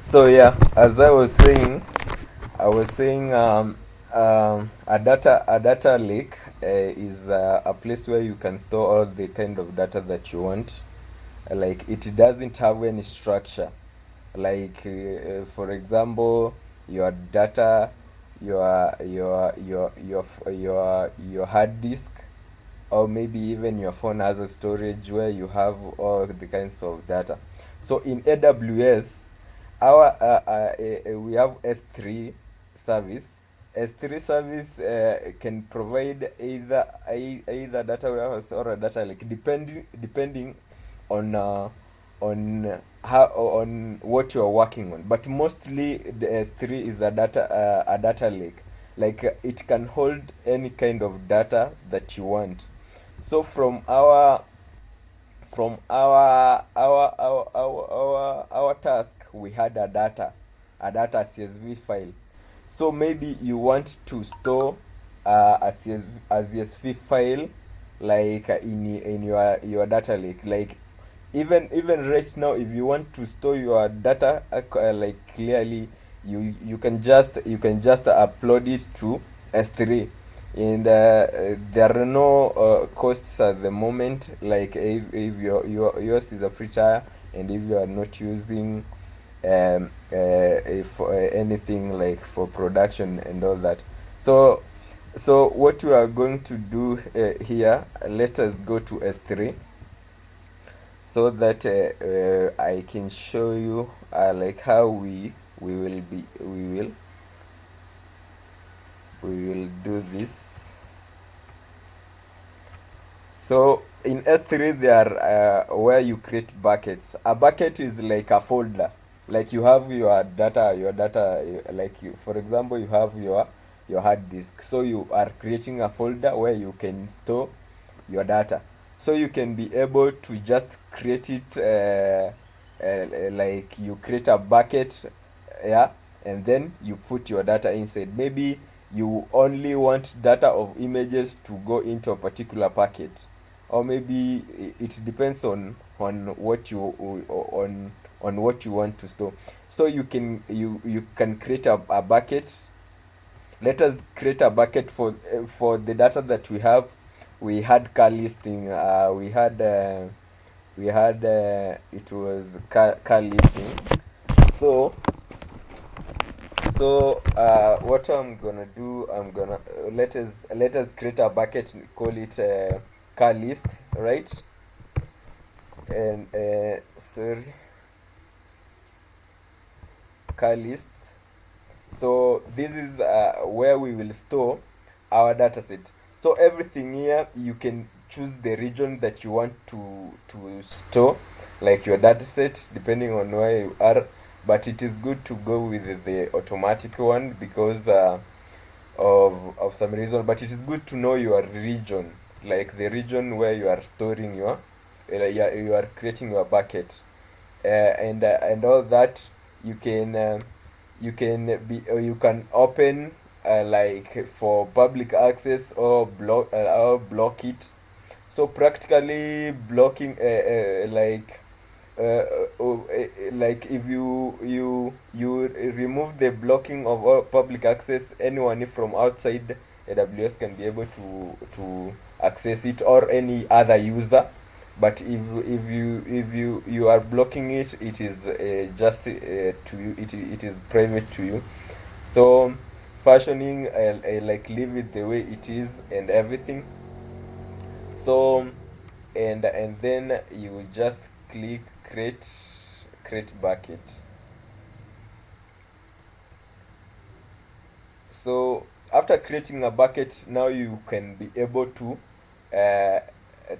So yeah, as I was saying a data lake is a place where you can store all the kind of data that you want. Like it doesn't have any structure. Like for example, your data, your hard disk, or maybe even your phone has a storage where you have all the kinds of data. So in AWS, we have S3 service. S3 service can provide either data warehouse or a data lake, depending on on what you are working on. But mostly the S3 is a data lake. Like it can hold any kind of data that you want. So from our task, we had a data CSV file. So maybe you want to store a CSV file, like in your data lake. Like even right now, if you want to store your data like clearly, you can just upload it to S3. And there are no costs at the moment. Like if yours is a free trial, and if you are not using if anything like for production and all that. So so what we are going to do here, let us go to S3, so that I can show you like how we will do this. So in S3, there are where you create buckets. A bucket is like a folder. Like you have your data, like for example, you have your hard disk. So you are creating a folder where you can store your data. So you can be able to just create it, like you create a bucket, yeah, and then you put your data inside. Maybe you only want data of images to go into a particular packet, or maybe it depends on what you on what you want to store. So you can create a bucket. Let us create a bucket for the data that we have. We had car listing. We had it was car listing. So what I'm gonna do, I'm gonna let us create a bucket, call it car list, right? And sorry, car list. So this is where we will store our dataset. So everything here, you can choose the region that you want to store, like your dataset, depending on where you are. But it is good to go with the automatic one because of some reason. But it is good to know your region, like the region where you are storing you are creating your bucket, and all that. You can open, like for public access, or block it. So practically blocking, like if you remove the blocking of all public access, anyone from outside AWS can be able to access it, or any other user. But if you are blocking it, it is just to you. It is private to you. So fashioning, like leave it the way it is and everything. So and then you will just click create bucket. So after creating a bucket, now you can be able uh,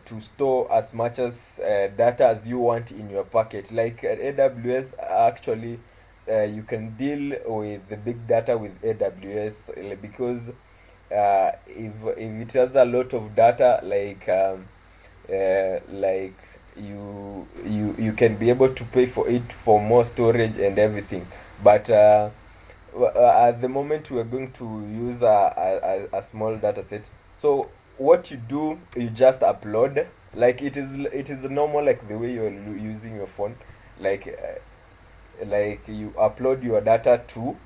to store as much as data as you want in your bucket. Like AWS, actually, you can deal with the big data with AWS, because if it has a lot of data, like you can be able to pay for it for more storage and everything. But at the moment, we are going to use a small data set. So what you do, you just upload, like it is normal, like the way you're using your phone. Like like you upload your data to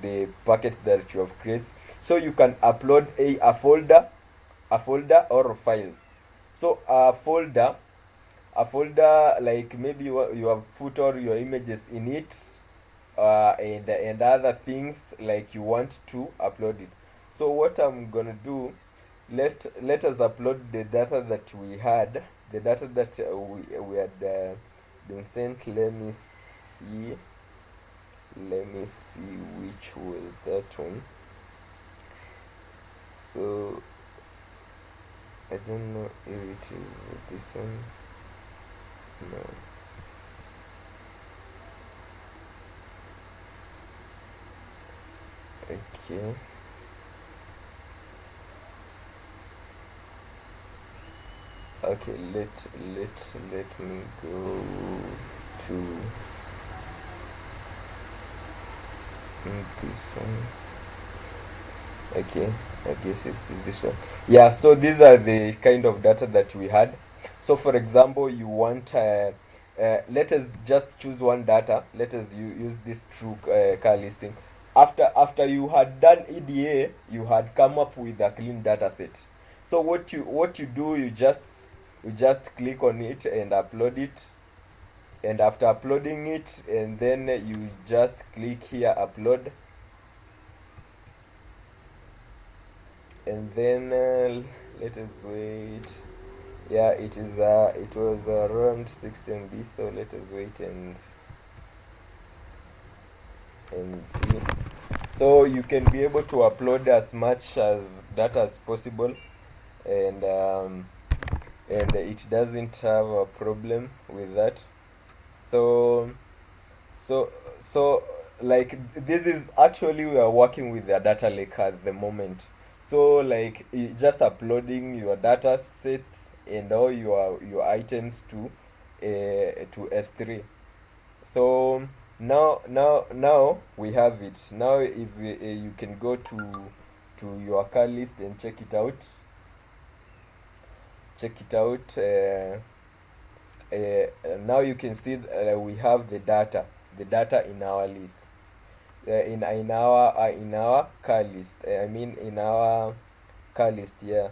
the packet that you have created. So you can upload a folder or files. So a folder, like maybe you have put all your images in it, and other things like you want to upload it. So what I'm gonna do, let us upload the data that we had, the data that we had been sent. Let me see which was that one. So I don't know if it is this one. No. Okay. Okay, let me go to this one. Okay, I guess it's this one. Yeah, so these are the kind of data that we had. So for example, you want let us just choose one data. Let us use this true car listing. After you had done EDA, you had come up with a clean data set. So what you do, you just click on it and upload it. And after uploading it, and then you just click here, upload. And then let us wait. Yeah, it was around 16 B, so let us wait and see. So you can be able to upload as much as data as possible, and it doesn't have a problem with that. So so so like this is actually, we are working with the data lake at the moment. So like just uploading your data sets and all your items to S3. So now we have it. Now if you can go to your car list and check it out. Now you can see we have the data in our list, in our car list. I mean in our car list, yeah,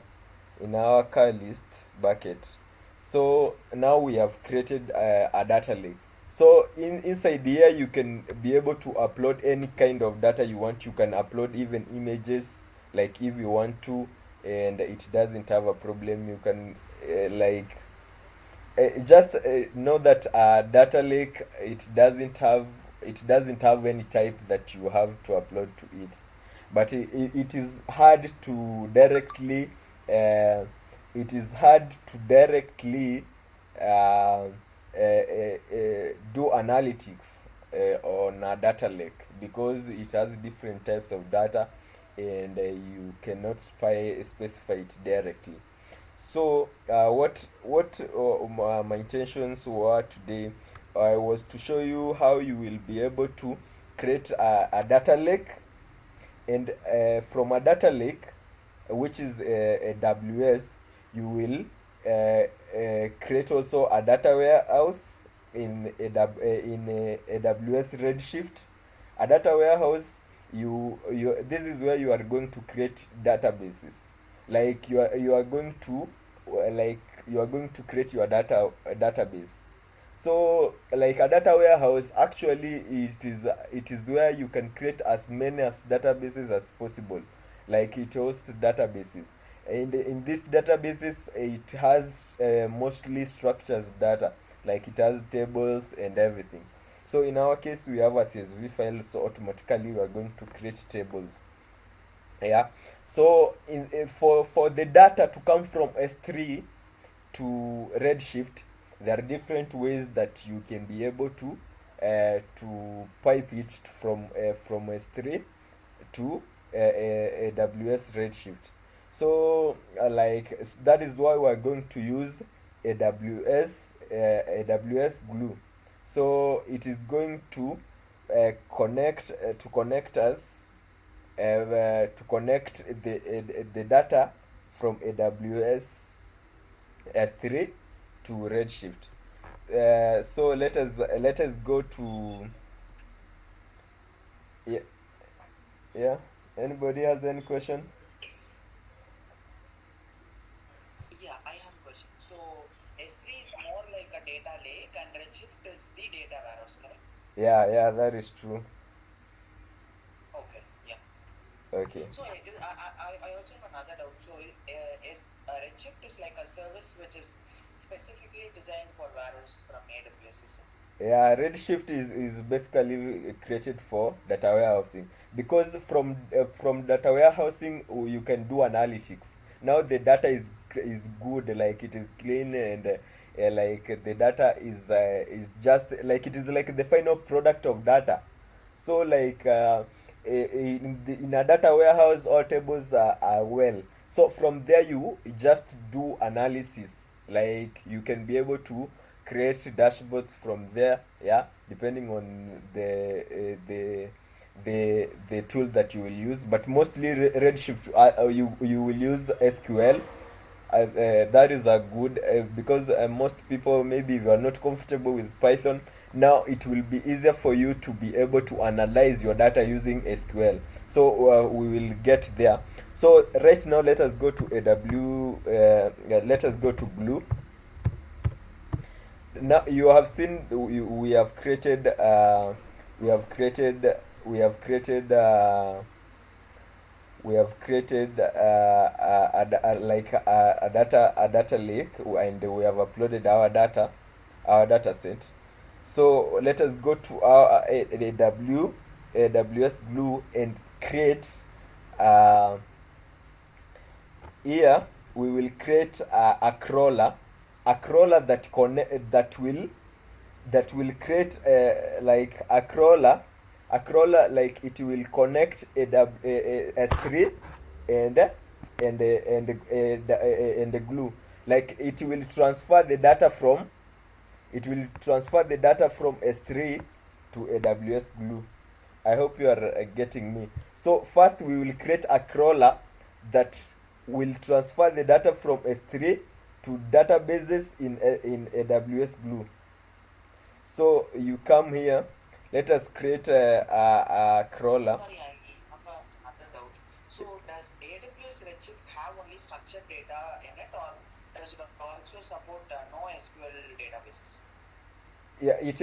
in our car list bucket. So now we have created a data lake. So inside here you can be able to upload any kind of data you want. You can upload even images, like if you want to, and it doesn't have a problem. You can just know that data lake, it doesn't have any type that you have to upload to it, but it is hard to directly uh, uh, do analytics on a data lake, because it has different types of data, and you cannot specify it directly. So, what my intentions were today, was to show you how you will be able to create a data lake, and from a data lake, which is AWS, you will create also a data warehouse in AWS Redshift. A data warehouse, this is where you are going to create databases. Like you are going to create your database. So like a data warehouse, actually it is where you can create as many as databases as possible. Like it hosts databases, and in these databases it has mostly structures data, like it has tables and everything. So in our case we have a CSV file, so automatically we are going to create tables. Yeah. So for the data to come from S3 to Redshift, there are different ways that you can be able to pipe it from S3 to AWS Redshift. So that is why we are going to use AWS AWS Glue. So it is going to connect us, to connect the data from AWS S3 to Redshift. So let us go to, yeah, yeah. Anybody has any question? Yeah, I have a question. So S3 is more like a data lake and Redshift is the data warehouse, correct? Yeah, yeah, that is true. Okay, yeah. Okay. So I also have another doubt. So is Redshift is like a service which is specifically designed for warehouse from AWS, is it? Yeah, Redshift is basically created for data warehousing, because from data warehousing you can do analytics. Now the data is good, like it is clean, and like the data is just like it is like the final product of data. So like in a data warehouse, all tables are well. So from there you just do analysis. Like you can be able to create dashboards from there. Yeah, depending on the tool that you will use. But mostly Redshift, you will use SQL. That is a good, because most people, maybe if you are not comfortable with Python, now it will be easier for you to be able to analyze your data using SQL. So we will get there. So right now let us go to yeah, let us go to Glue. Now you have seen we have created we have created we have created we have created like a data lake, and we have uploaded our data set. So let us go to our AWS Glue and create, uh, here we will create a crawler that will create like a crawler like it will connect S3 and the glue, like it will transfer the data from S3 to AWS Glue. I hope you are getting me. So first we will create a crawler that will transfer the data from S3 to databases in AWS Glue. So you come here. Let us create a crawler. Sorry, I have another doubt. So does AWS Redshift have only structured data in it, or does it also support no SQL databases? Yeah, it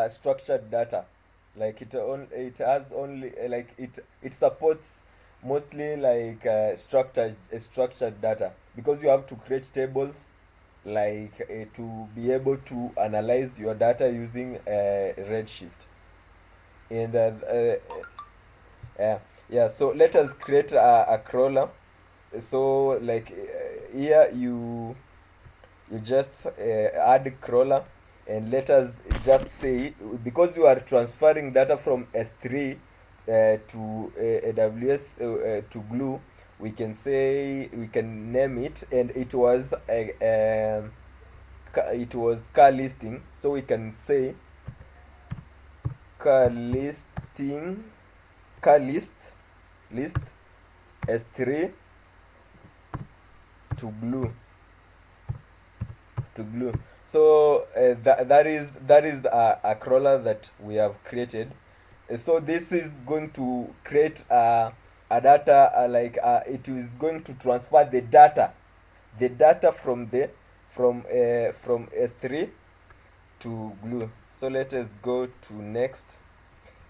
has structured data. Like it has only like it supports mostly like structured data, because you have to create tables, like to be able to analyze your data using Redshift. And Okay. yeah, yeah. So let us create a crawler. So like here you just add crawler, and let us just say, because you are transferring data from S3 to AWS to Glue, we can name it, and it was car listing. So we can say car listing, car list S3 to Glue, to Glue. So that is a crawler that we have created. So this is going to create a data, it is going to transfer the data from S3 to Glue. So let us go to next.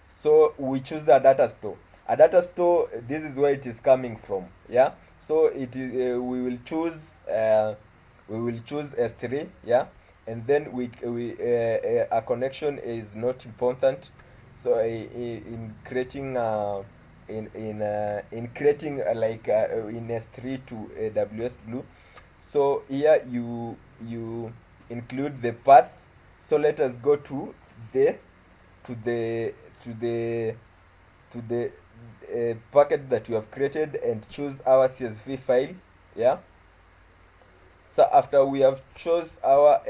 So we choose the data store. A data store, this is where it is coming from. Yeah. So it is we will choose S3. Yeah. And then a connection is not important. So in creating in creating in S3 to AWS Glue. So here you include the path. So let us go the to the to the to the packet that you have created, and choose our CSV file. Yeah. So after we have chose our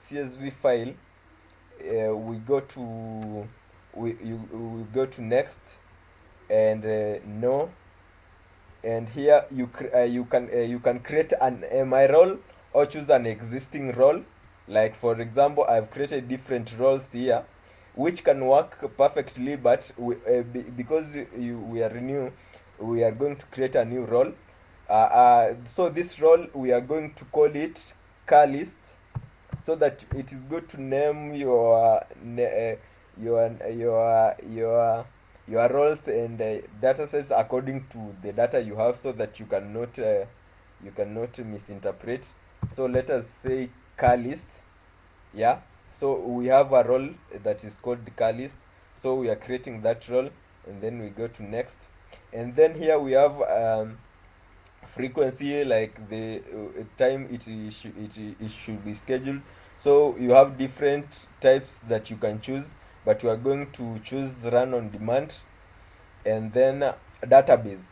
CSV file, we go to we go to next, and no. And here you can create an my role or choose an existing role. Like for example, I've created different roles here which can work perfectly, but because we are new, we are going to create a new role. So this role we are going to call it car list, so that it is good to name your roles and data sets according to the data you have, so that you cannot misinterpret. So let us say car list. Yeah, so we have a role that is called car list, so we are creating that role, and then we go to next. And then here we have frequency, like the time it should be scheduled. So you have different types that you can choose, but you are going to choose run on demand. And then database.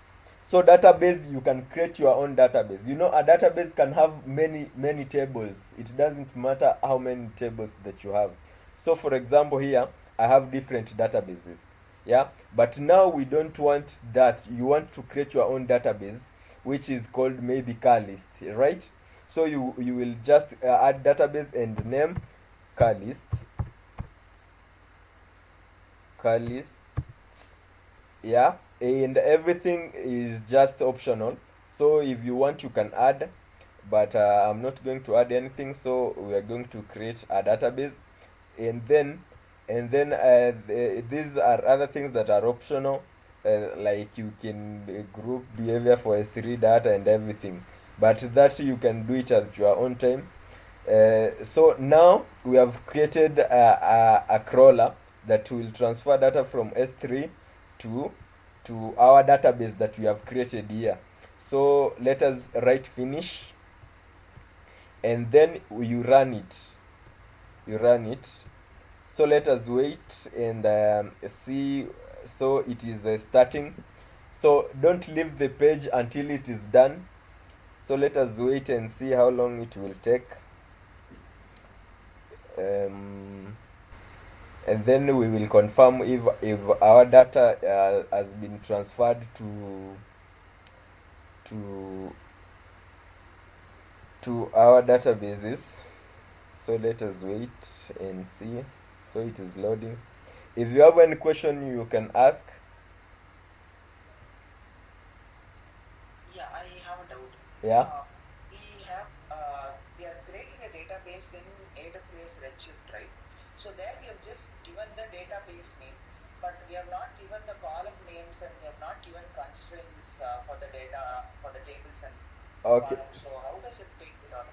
So database, you can create your own database. You know, a database can have many tables. It doesn't matter how many tables that you have. So for example, here I have different databases. Yeah, but now we don't want that. You want to create your own database, which is called maybe car list, right? So you will just add database and name car list. Car list. Yeah, and everything is just optional. So if you want, you can add, but I'm not going to add anything. So we are going to create a database. And then these are other things that are optional, like you can group behavior for S3 data and everything, but that you can do it at your own time. So now we have created a crawler that will transfer data from S3 to our database that we have created here. So let us write finish, and then you run it. You run it. So let us wait and see. So it is starting. So don't leave the page until it is done. So let us wait and see how long it will take. Um, and then we will confirm if our data has been transferred to our databases. So let us wait and see. So it is loading. If you have any question, you can ask. Yeah, I have a doubt. Yeah. Uh, we are creating a database in AWS Redshift, right? So there we have just given the database name, but we have not given the column names and we have not given constraints for the data, for the tables and Okay. columns. So how does it take it on?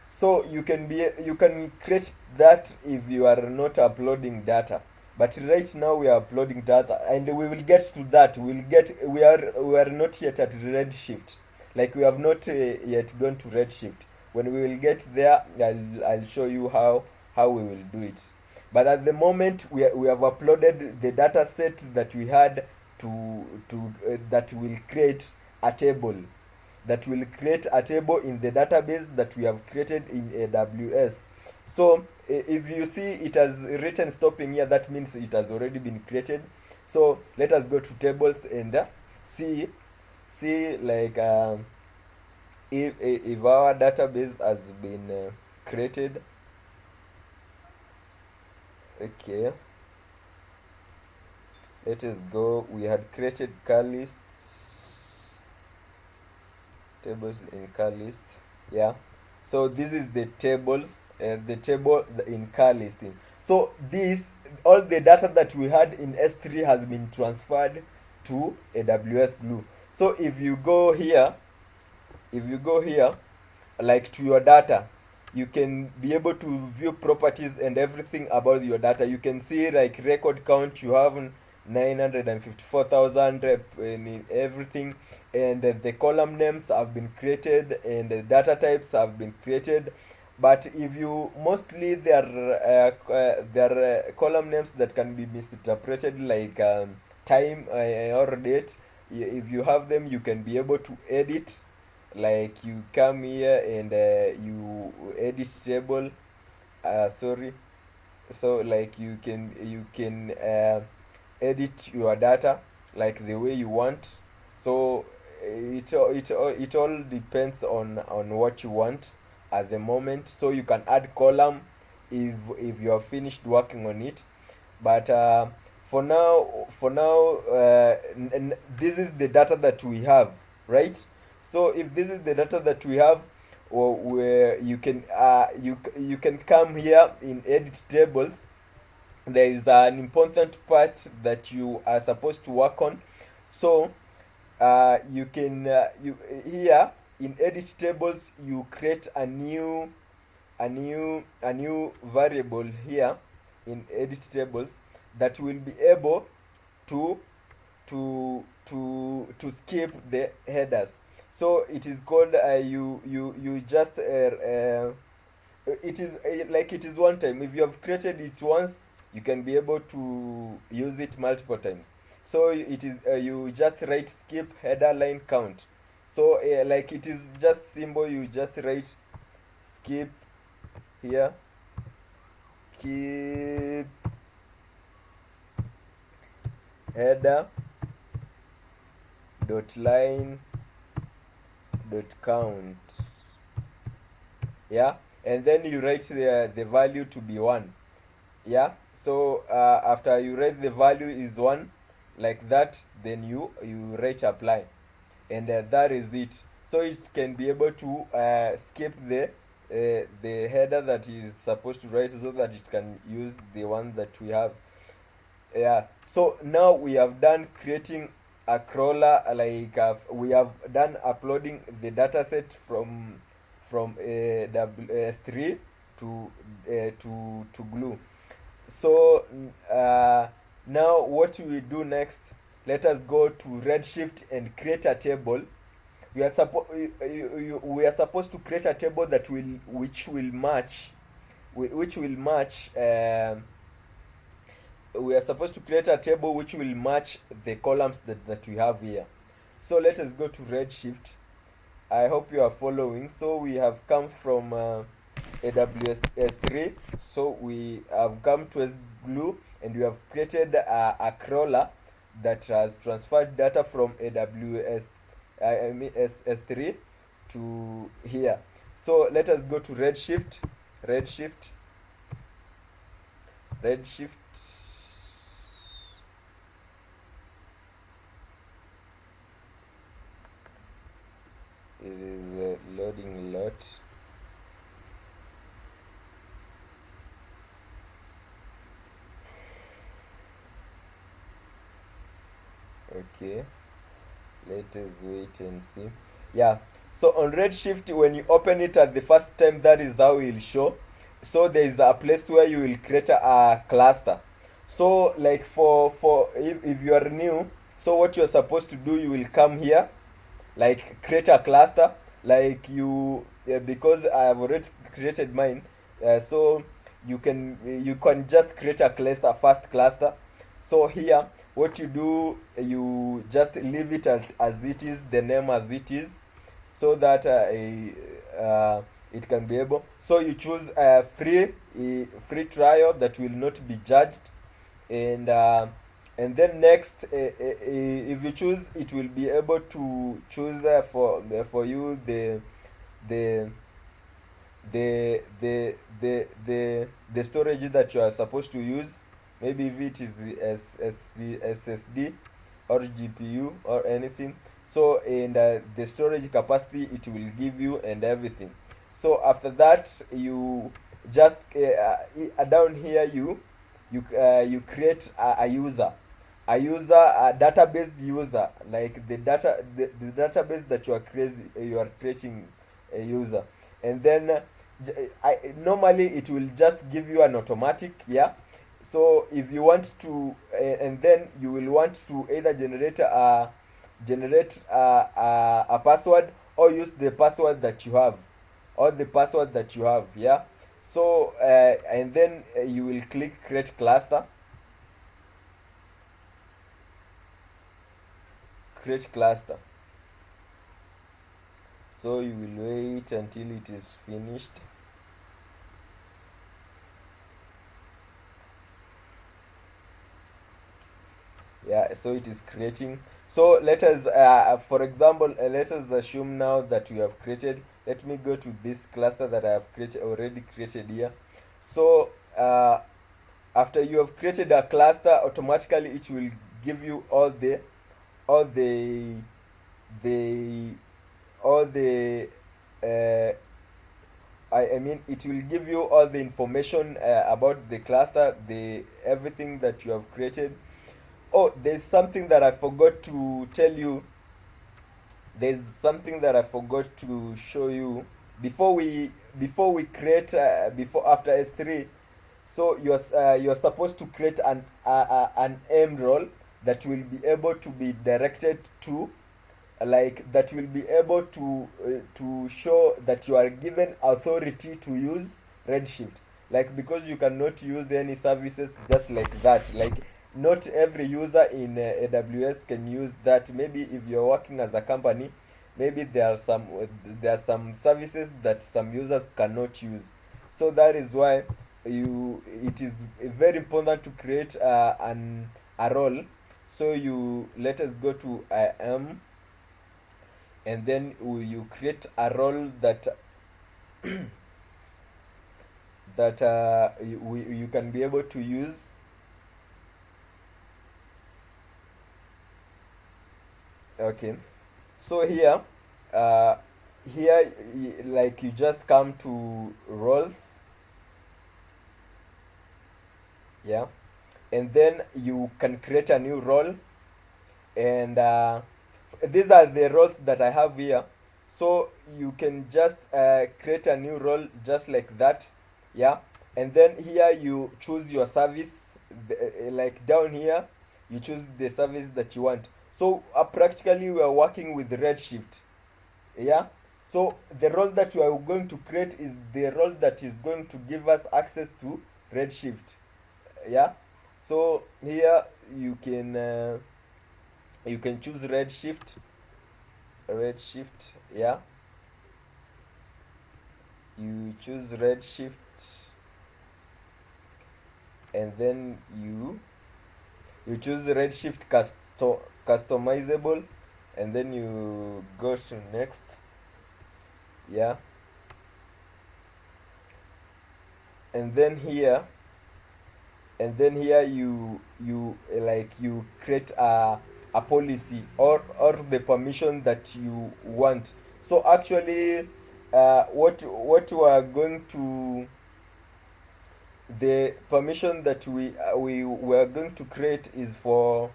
So you can create that if you are not uploading data. But right now we are uploading data, and we will get to that. We are not yet at Redshift. Like we have not yet gone to Redshift. When we will get there, I'll show you how we will do it. But at the moment, we have uploaded the data set that we had to that will create a table, in the database that we have created in AWS. So if you see it has written stopping here, that means it has already been created. So let us go to tables and see like if our database has been created. Okay, let us go. We had created car lists, tables in car list. Yeah, so this is the tables, the table in car listing. So this, all the data that we had in S3 has been transferred to AWS Glue. So if you go here, like to your data, you can be able to view properties and everything about your data. You can see like record count, you have 954,000 in everything, and the column names have been created and the data types have been created. But if you mostly there are column names that can be misinterpreted, like time or date. If you have them, you can be able to edit, like you come here and you edit table, sorry. So like you can edit your data like the way you want. So it all depends on what you want. at the moment, so you can add column if you have finished working on it. But for now, this is the data that we have, right? So if this is the data that we have, or where you can come here in edit tables. There is an important part that you are supposed to work on. So you can you here in edit tables, you create a new variable here in edit tables that will be able to skip the headers. So it is called you just it is like it is one time. If you have created it once, you can be able to use it multiple times. So it is you just write skip header line count. So like it is just simple. You just write skip here, skip header dot line dot count. Yeah, and then you write the value to be 1. Yeah, so after you write the value is 1, like that, then you write apply, and that is it. So it can be able to skip the header that is supposed to write, so that it can use the one that we have. Yeah, so now we have done creating a crawler, like we have done uploading the dataset from AWS 3 to to Glue. So now what we do next, let us go to Redshift and create a table. We are supposed to create a table that will which will match which will match we are supposed to create a table which will match the columns that we have here. So let us go to Redshift. I hope you are following. So we have come from AWS S3. So we have come to S Glue, and we have created a crawler that has transferred data from AWS I mean S3 to here. So let us go to Redshift, Redshift. It is loading a lot. Okay, let us wait and see. Yeah, so on Redshift, when you open it at the first time, that is how it will show. So there is a place where you will create a cluster. So like for if you are new, so what you are supposed to do, you will come here, like create a cluster, like because I have already created mine. So you can just create a cluster, first cluster. So here what you do, you just leave it as it is, the name as it is, so that it can be able. So you choose a free trial that will not be judged, and then next, if you choose, it will be able to choose for you the the storage that you are supposed to use. Maybe if it is SSD or GPU or anything. So in the storage capacity it will give you and everything. So after that, you just down here, you create a database user, like the database that you are creating a user. And then normally it will just give you an automatic. Yeah, so if you want to and then you will want to either generate a password, or use the password that you have, yeah. So and then you will click create cluster, create cluster. So you will wait until it is finished. Yeah, so it is creating. So let us for example, let us assume now that we have created, let me go to this cluster that I have created already created here. So after you have created a cluster, automatically it will give you all the all the uh, I mean, it will give you all the information about the cluster, the everything that you have created. Oh, there's something that I forgot to tell you. There's something that I forgot to show you before we create before after S3. So you're supposed to create an M role that will be able to be directed to, like, that will be able to show that you are given authority to use Redshift. Like, because you cannot use any services just like that. Like, not every user in AWS can use that. Maybe if you're working as a company, maybe there are some services that some users cannot use. So that is why it is very important to create an a role. So you let us go to IAM, and then you create a role that you can be able to use. Okay, so uh, like, you just come to roles. Yeah, and then you can create a new role, and these are the roles that I have here. So you can just create a new role just like that. Yeah, and then here you choose your service. Like, down here you choose the service that you want. So practically we are working with Redshift. Yeah, so the role that you are going to create is the role that is going to give us access to Redshift. Yeah, so here you can choose Redshift. Yeah, you choose Redshift, and then you choose Redshift customizable, and then you go to next. Yeah, and then here you create a policy, or the permission that you want. So actually, what we are going to the permission that we were going to create is for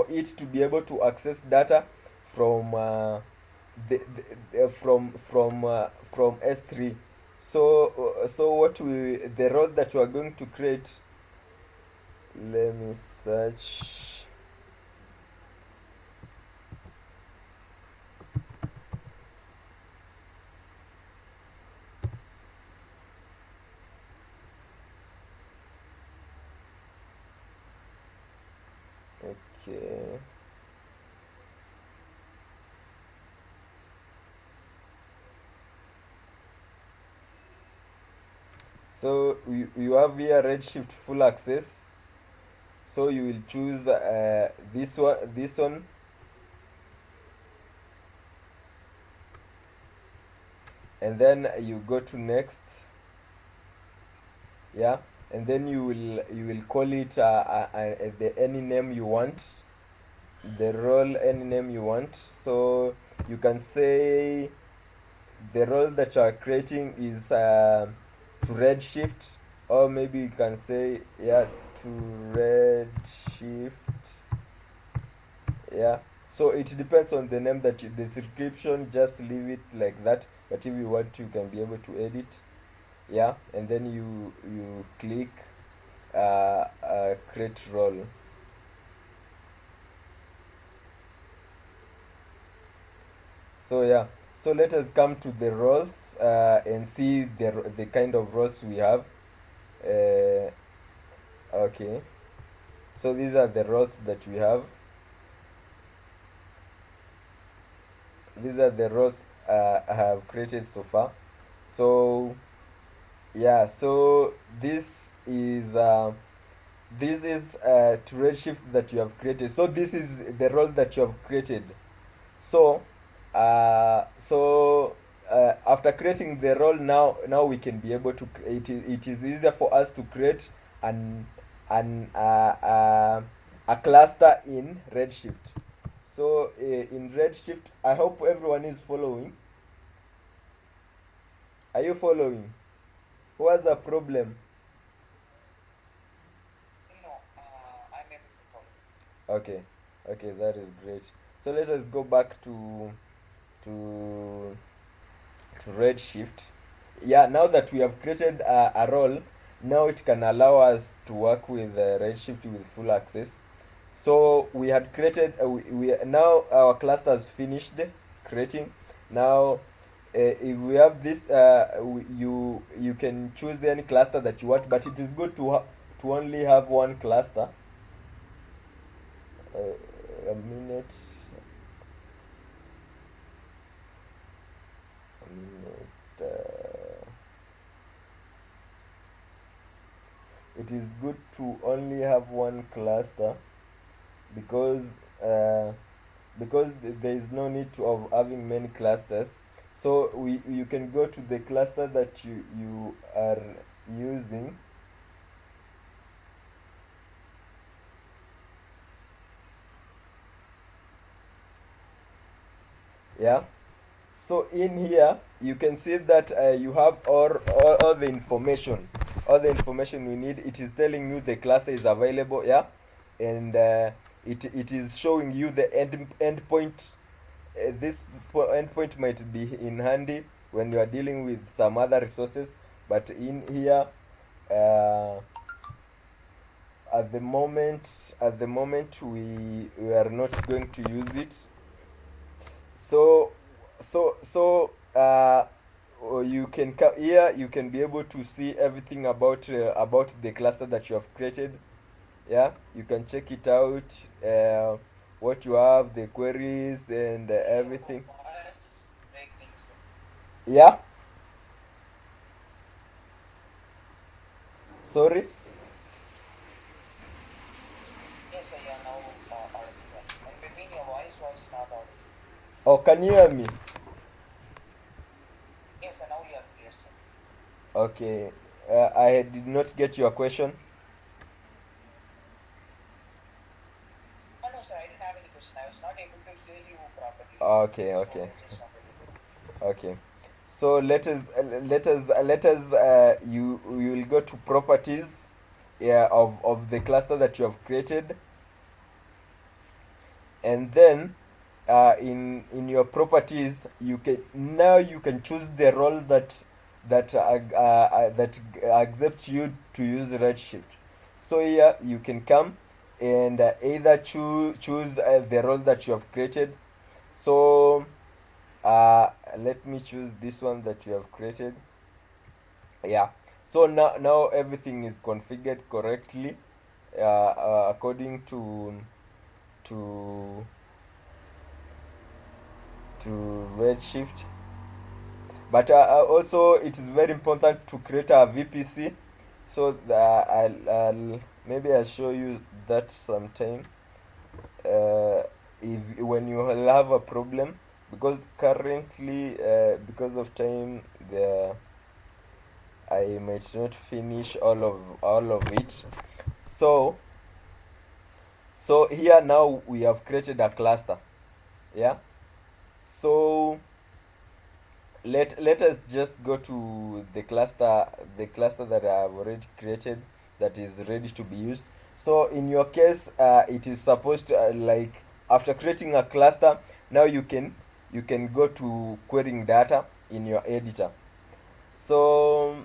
it to be able to access data from from S3. So what we the role that we are going to create, let me search. Okay, so you have here Redshift full access. So you will choose this one, and then you go to next. Yeah, and then you will call it the any name you want, the role any name you want. So you can say the role that you are creating is to Redshift, or maybe you can say, yeah, to Redshift. Yeah, so it depends on the name that the description, just leave it like that, but if you want to, you can be able to edit. Yeah, and then you click create role. So yeah, so let us come to the roles and see the kind of roles we have. uh, okay, so these are the roles that we have. These are the roles I have created so far. So yeah, so this is This is to Redshift that you have created. So this is the role that you have created. So, after creating the role, now we can be able to. It is easier for us to create an an a cluster in Redshift. So in Redshift, I hope everyone is following. Are you following? Who has a problem? No, I'm able to follow. Okay, okay, that is great. So let us go back to to Redshift. Yeah, now that we have created a role, now it can allow us to work with Redshift with full access. So we had created, we now our cluster is finished creating. Now, if we have this, you can choose any cluster that you want, but it is good to only have one cluster. A minute, a minute. It is good to only have one cluster because uh, there is no need to of having many clusters. So you can go to the cluster that you are using. Yeah, so in here you can see that you have all the information, you need. It is telling you the cluster is available, yeah, and it is showing you the endpoint. This endpoint might be in handy when you are dealing with some other resources, but in here, uh, at the moment we are not going to use it. So you can here you can be able to see everything about the cluster that you have created. Yeah, you can check it out, what you have, the queries, and Your everything. voice is breaking, so Yeah, sorry. yes, sir, you are now audible, sir. In between, your voice was not audible. Oh, can you hear me? Yes, sir, now you are clear, sir. Okay, I did not get your question. No, sir, I didn't have any question. I was not able to hear you properly. Okay, So okay, just wanted to know. okay. So let us you will go to properties, yeah, of the cluster that you have created, and then in your properties you can choose the role that accepts you to use Redshift. So here you can come and either choose the role that you have created. So let me choose this one that you have created. Yeah, so now everything is configured correctly, according to to Redshift. But also it is very important to create a VPC. So maybe I'll show you that sometime, if when you will have a problem, because currently, because of time, the I might not finish all of it. So here now we have created a cluster. Yeah. So let us just go to the cluster that I have already created, that is ready to be used. So in your case, it is supposed to, like, after creating a cluster, now you can go to querying data in your editor. So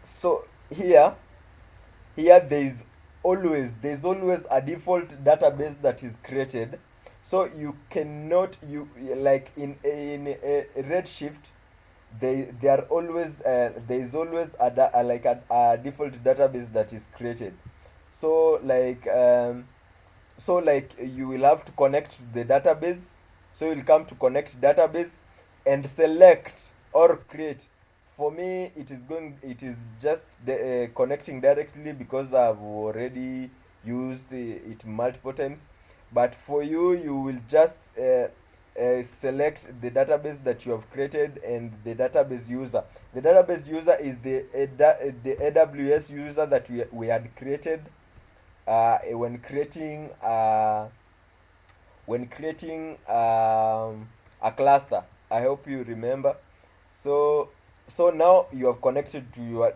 so here there's always a default database that is created. So you cannot, you like in Redshift, there is always a default database that is created. So you will have to connect to the database. So you'll come to connect database and select or create for me it is just connecting directly because I've already used it multiple times. But for you, you will just select the database that you have created and the database user. The database user is the AWS user that we had created when creating a cluster. I hope you remember. So now you have connected to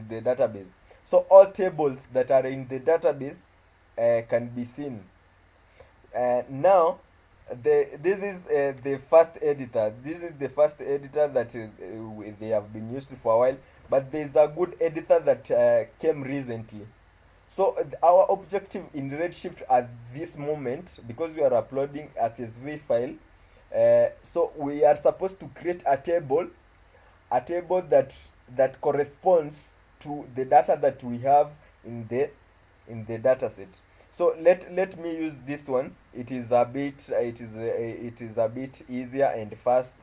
the database. So all tables that are in the database can be seen. Now this is the first editor. This is the first editor that they have been used for a while. But there is a good editor that came recently. So our objective in Redshift at this moment, because we are uploading a CSV file, so we are supposed to create a table that corresponds to the data that we have in the data set. So let me use this one. It is a bit easier and fast,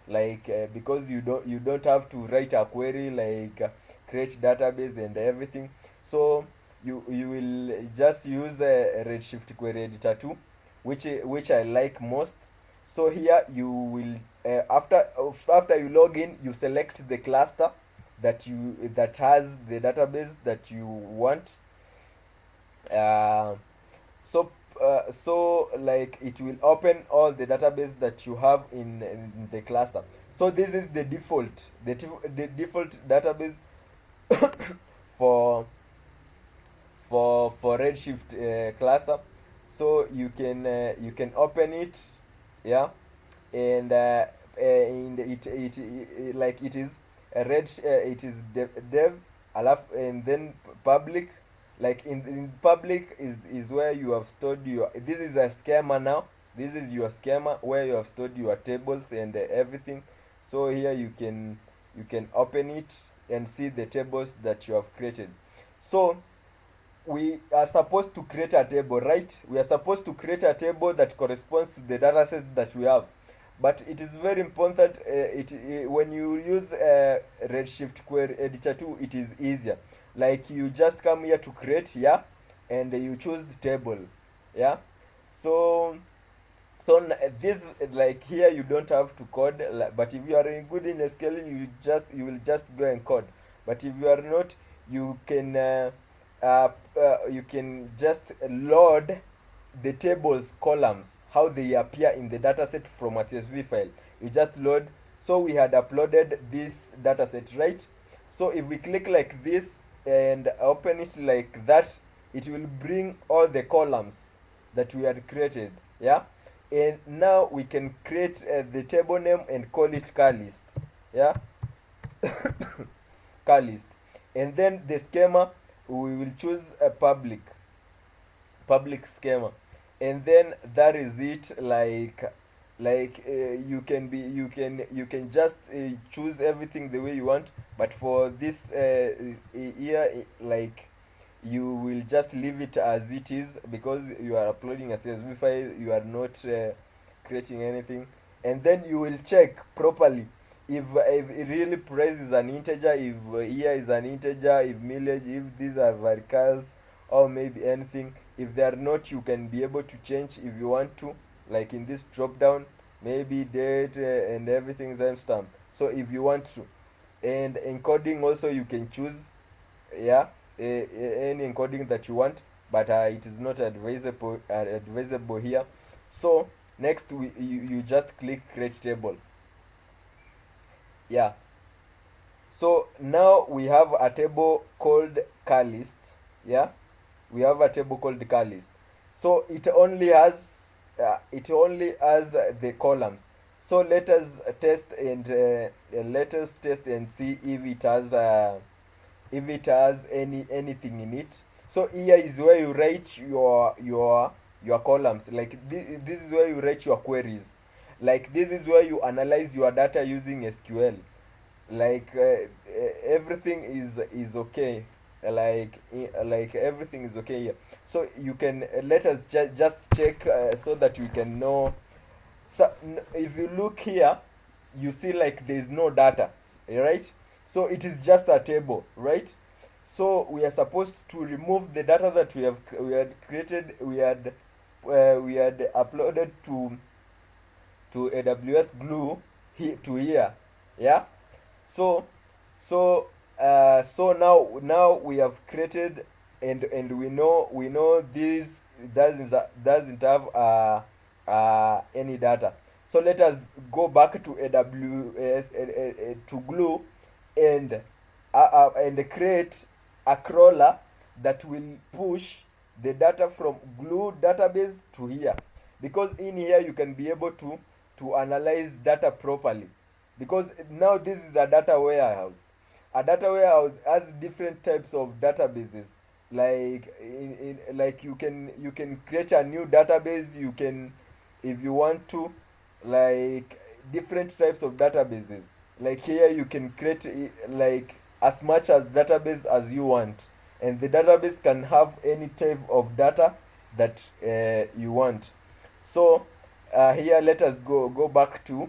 like because you don't have to write a query like create database and everything. So you will just use Redshift query editor 2, which I like most. So here you will after you log in, you select the cluster that has the database that you want. uh, so like it will open all the database that you have in the cluster. So this is the default database for Redshift cluster. So you can open it, yeah. And like it is a it is dev and then public. Like in public is where you have stored your, this is a schema now. This is your schema where you have stored your tables and everything. So here you can open it and see the tables that you have created. So we are supposed to create a table, right? We are supposed to create a table that corresponds to the data set that we have. But it is very important, when you use Redshift query editor 2, it is easier. Like you just come here to create, yeah, and you choose the table, yeah. So this, like here you don't have to code, but if you are good in SQL, you will just go and code. But if you are not, you can you can just load the tables columns, how they appear in the dataset from a CSV file. You just load. So we had uploaded this dataset, right? So if we click like this and open it like that, it will bring all the columns that we had created, yeah. And now we can create the table name and call it car list, yeah. Car list. And then the schema, we will choose a public schema. And then that is it. You can be you can just choose everything the way you want. But for this here, like you will just leave it as it is, because you are uploading a CSV file, you are not creating anything. And then you will check properly if really price is an integer, if year is an integer, if mileage, if these are varicals, or maybe anything. If they are not, you can be able to change if you want to, like in this drop down, maybe date and everything timestamp. So if you want to, and encoding also you can choose, yeah, any encoding that you want. But it is not advisable here. So next you just click create table, yeah. So now we have a table called car list, yeah. We have a table called car list. So it only has the columns. So let us test and see if it has anything in it. So here is where you write your columns. Like this is where you write your queries. Like this is where you analyze your data using SQL. Like everything is okay. Like everything is okay here. So you can let us just check so that we can know. So if you look here, you see like there is no data, right? So it is just a table, right? So we are supposed to remove the data that we had created, we had uploaded to AWS Glue to here. Yeah. So so so now we have created, and we know this doesn't have any data. So let us go back to AWS, to Glue, and and create a crawler that will push the data from Glue database to here, because in here you can be able to analyze data properly, because now this is a data warehouse. A data warehouse has different types of databases. Like like you can create a new database. You can, if you want to, like different types of databases. Like here you can create like as much as database as you want, and the database can have any type of data that you want. So here let us go back to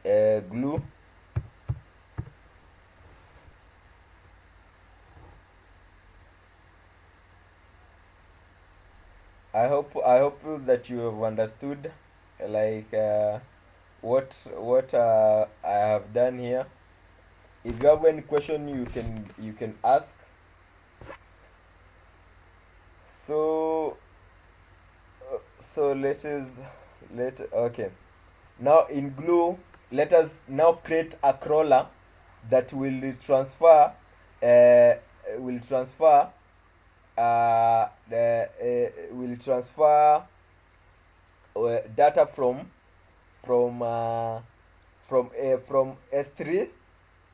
Glue. I hope that you have understood, like what I have done here. If you have any question, you can ask. So let us let okay. Now in Glue, let us now create a crawler that uh, will transfer will transfer data from uh, from S3,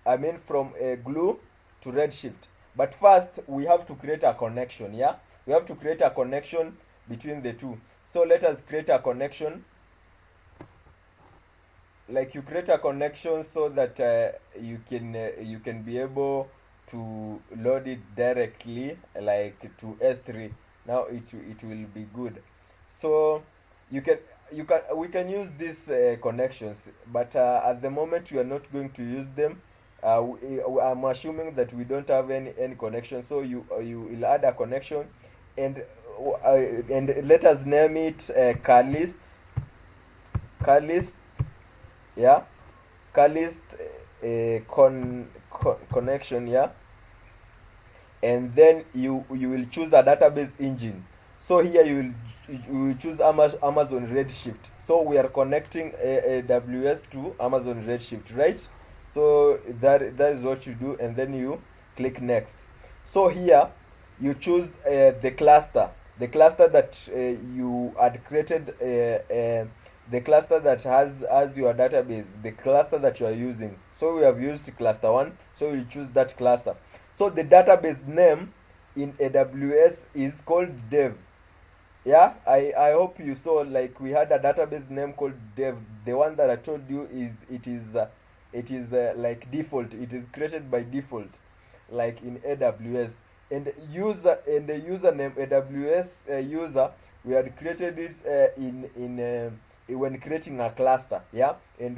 I mean from Glue to Redshift. But first we have to create a connection, yeah? We have to create a connection between the two. So let us create a connection. Like you create a connection so that you can be able to load it directly, like to S3. Now it will be good. So you can you can we can use these connections, but at the moment we are not going to use them. I'm assuming that we don't have any connection, so you will add a connection, and let us name it car list, yeah, catalyst connection, yeah. And then you will choose a database engine. So here you will choose Amazon Redshift. So we are connecting AWS to Amazon Redshift, right? So that is what you do, and then you click next. So here you choose the cluster that you had created, the cluster that has your database, the cluster that you are using. So we have used cluster 1, so you choose that cluster. So the database name in AWS is called dev. Yeah, I hope you saw, like we had a database name called dev. The one that I told you it is like default. It is created by default, like in AWS. And the username AWS user, we had created it when creating a cluster, yeah. And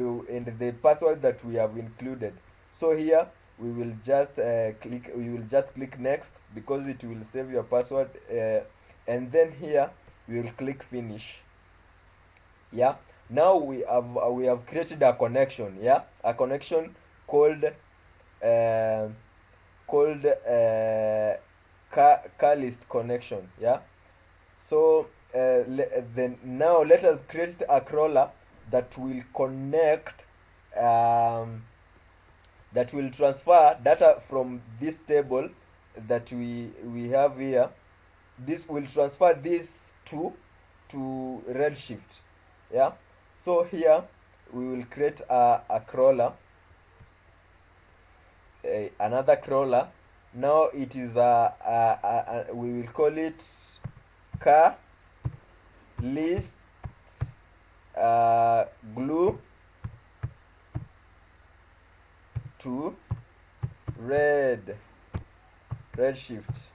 the password that we have included. So here we will just click next, because it will save your password, and then here we will click finish. Yeah. Now we have created a connection, yeah, a connection called uh, car list connection, yeah. So then now let us create a crawler that will connect, um, that will transfer data from this table that we have here. This will transfer this to Redshift, yeah. So here we will create a crawler, another crawler. Now it is we will call it car list glue to redshift,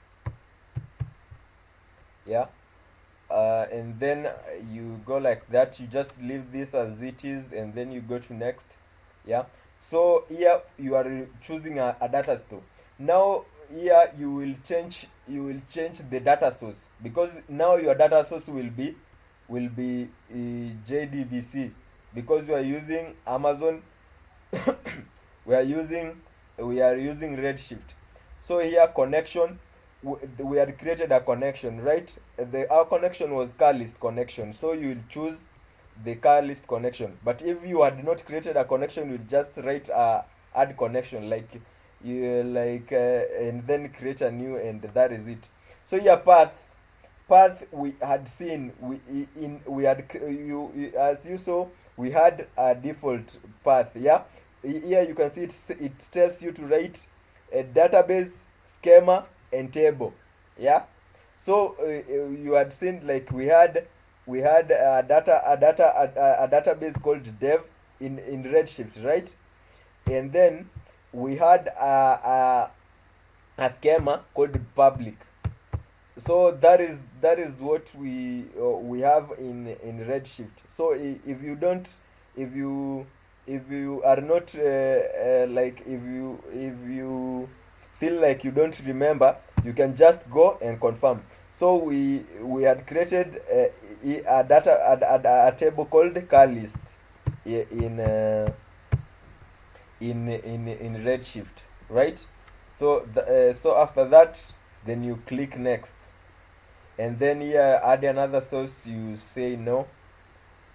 yeah. And then you go like that. You just leave this as it is, and then you go to next, yeah. So here you are choosing a data store. Now here you will change the data source, because now your data source will be JDBC, because you are using Amazon. we are using we are using Redshift. So here connection, we had created a connection, right? Our connection was car list connection, so you will choose the car list connection. But if you had not created a connection, you will just write add connection, like and then create a new, and that is it. So here path we had seen, we had as you saw, we had a default path. Yeah, here you can see it tells you to write a database, schema, and table. Yeah, so you had seen, like, we had a database called dev in Redshift, right? And then we had a schema called public. So that is what we have in Redshift. So if you don't, if you if you are not like, if you feel like you don't remember, you can just go and confirm. So we had created a table called car list in in Redshift, right? So after that, then you click next, and then here add another source, you say no.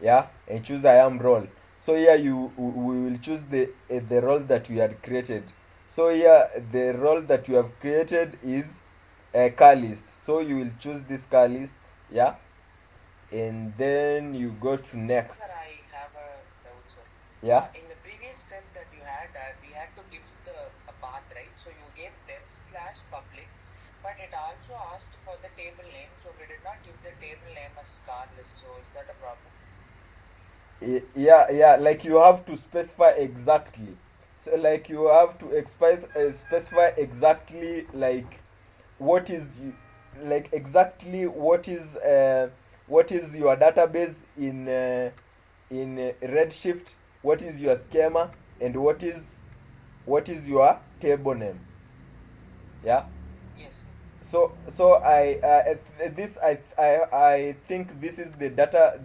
Yeah, and choose I am role. So here we will choose the role that we had created. So here the role that you have created is a car list, so you will choose this car list. Yeah, and then you go to So, next. sir, I have a doubt, sir. Yeah. In the previous step that you had, we had to give the a path, right? So you gave dev slash public, but it also asked for the table name. So we did not give the table name as car list. So is that a problem? Yeah, like you have to specify exactly. So like you have to specify exactly, like what is like exactly what is your database in Redshift, what is your schema, and what is your table name. Yeah. Yes, sir. So I think this is the data,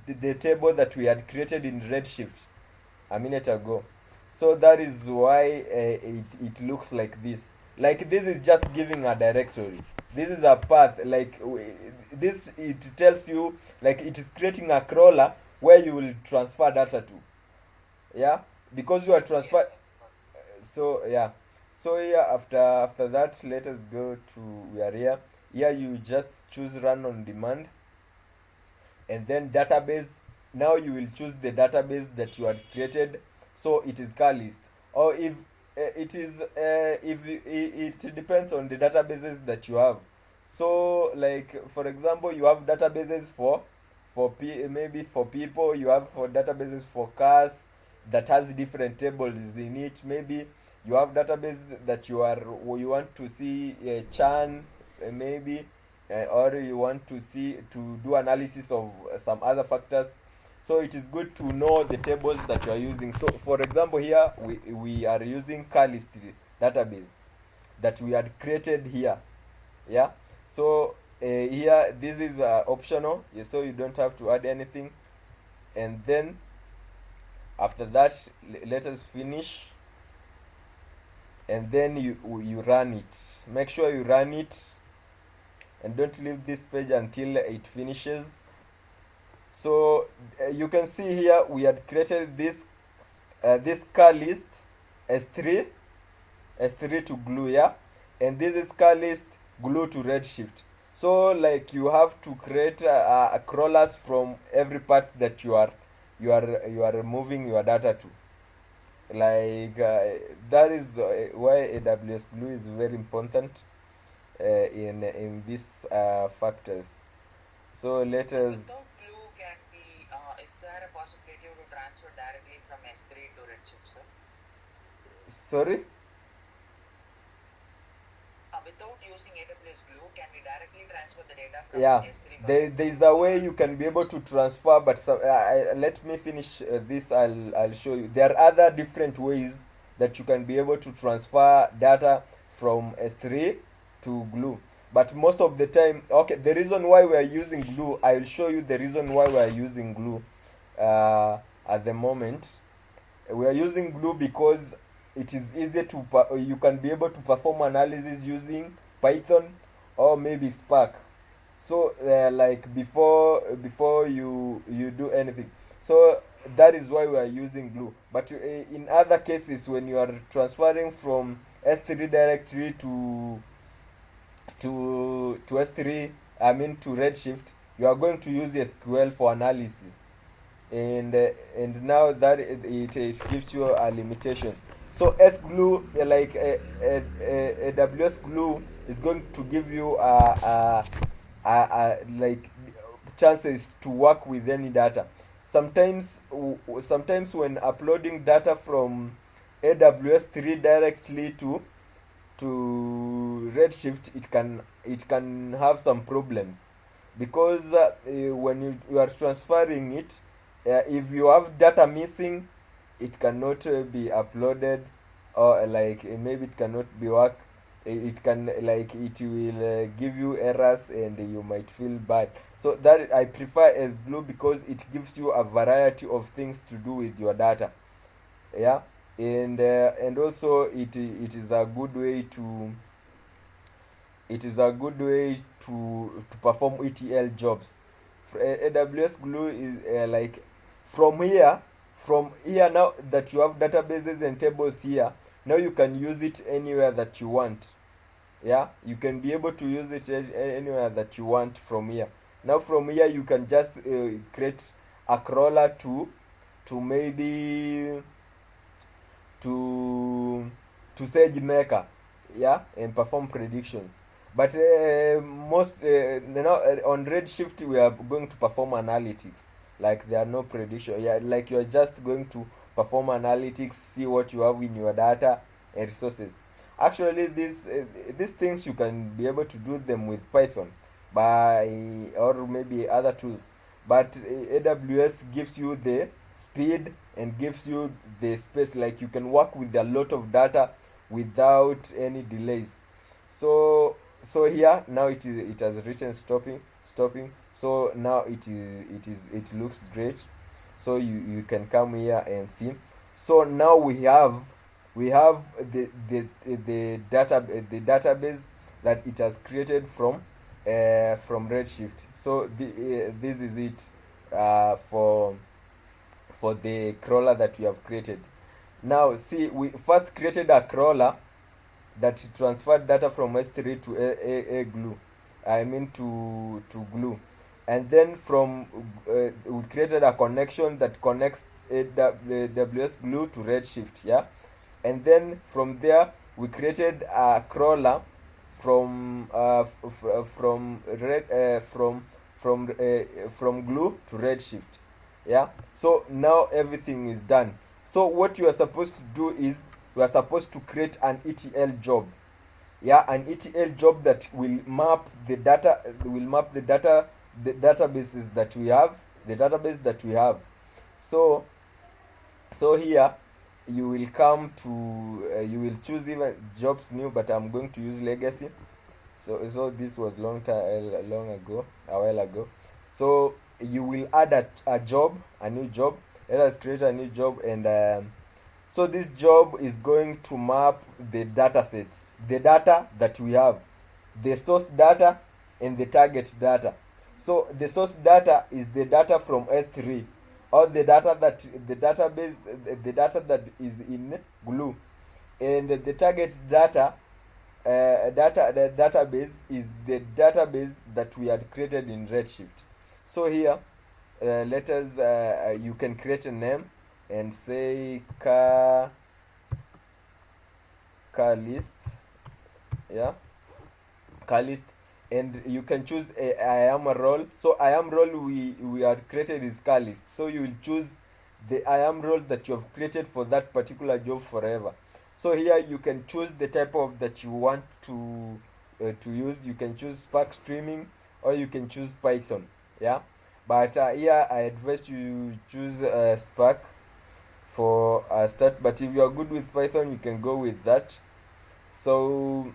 the table that we had created in Redshift a minute ago. So that is why it looks like this. Like, this is just giving a directory. This is a path. Like, this, it tells you, like, it is creating a crawler where you will transfer data to. Yeah, because you are Yes, transfer. sir. So yeah, so yeah, after that, let us go to, we are here. Here you just choose run on demand, and then database. Now you will choose the database that you had created, so it is car list. Or if it is if it depends on the databases that you have. So, like, for example, you have databases maybe for people, you have for databases for cars that has different tables in it. Maybe you have database that you want to see chan, maybe, or you want to do analysis of some other factors. So it is good to know the tables that you are using. So for example, here we are using car list database that we had created here. Yeah, so here this is optional, so you don't have to add anything. And then after that, let us finish, and then you run it. Make sure you run it, and don't leave this page until it finishes. So you can see here we had created this car list s3 s3 to glue. Yeah, and this is car list glue to Redshift. So, like, you have to create crawlers from every part that you are moving your data to. Like, that is why AWS Glue is very important in these factors. So let So us. without glue, can we? Is there a possibility to transfer directly from S3 to Redshift, sir? Sorry. Without without using AWS Glue, can we directly transfer the data from Yeah, S3 bucket to there's a way you can be able Redshift? to transfer, but let me finish this. I'll show you. There are other different ways that you can be able to transfer data from S3 to Glue. But most of the time, okay, the reason why we are using Glue, I will show you the reason why we are using Glue uh, at the moment. We are using Glue because it is easy to you can be able to perform analysis using Python or maybe Spark. So like before you do anything, so that is why we are using Glue. But in other cases, when you are transferring from S3 directly to S3, I mean to Redshift, you are going to use SQL for analysis. And now that it gives you a limitation. So S glue like AWS glue is going to give you like chances to work with any data. Sometimes when uploading data from AWS 3 directly to Redshift, it can have some problems because when you are transferring it, if you have data missing, it cannot be uploaded, or maybe it cannot be work. It can like it will give you errors and you might feel bad. So that I prefer as Glue because it gives you a variety of things to do with your data. Yeah, and also it is a good way to perform ETL jobs. AWS Glue is from here from here. Now that you have databases and tables here, now you can use it anywhere that you want. Yeah, you can be able to use it anywhere that you want from here. Now from here you can just create a crawler to maybe to to SageMaker, yeah, and perform predictions. But most now on Redshift we are going to perform analytics. Like there are no prediction. Yeah, like you're just going to perform analytics, see what you have in your data and resources. Actually, these things you can be able to do them with Python by or maybe other tools. But AWS gives you the speed and gives you the space, like you can work with a lot of data without any delays. So here now it has written stopping. So now it looks great. So you can come here and see. So now we have the database that it has created from Redshift. So this is it for the crawler that we have created. Now see, we first created a crawler that transferred data from S3 to a glue. I mean to glue. And then from we created a connection that connects AWS glue to Redshift, yeah. And then from there we created a crawler from red from glue to Redshift, yeah. So now everything is done. So what you are supposed to do is you are supposed to create an ETL job, yeah, an ETL job that will map the databases that we have, the database that we have. So so here you will come to you will choose even jobs new, but I'm going to use legacy. So this was long ago, a while ago. So you will add a new job. Let us create a new job, and so this job is going to map the data sets, the data that we have, the source data and the target data. So the source data is the data from S3, or the data that is in Glue, and the target the database is the database that we had created in Redshift. So here, let us you can create a name and say car list, yeah, car list. And you can choose a I am a role. So I am role we had created is car list. So you will choose the I am role that you have created for that particular job forever. So here you can choose the type of that you want to use, you can choose Spark Streaming or you can choose Python. Yeah, but here I advise you choose Spark for a start. But if you are good with Python, you can go with that. So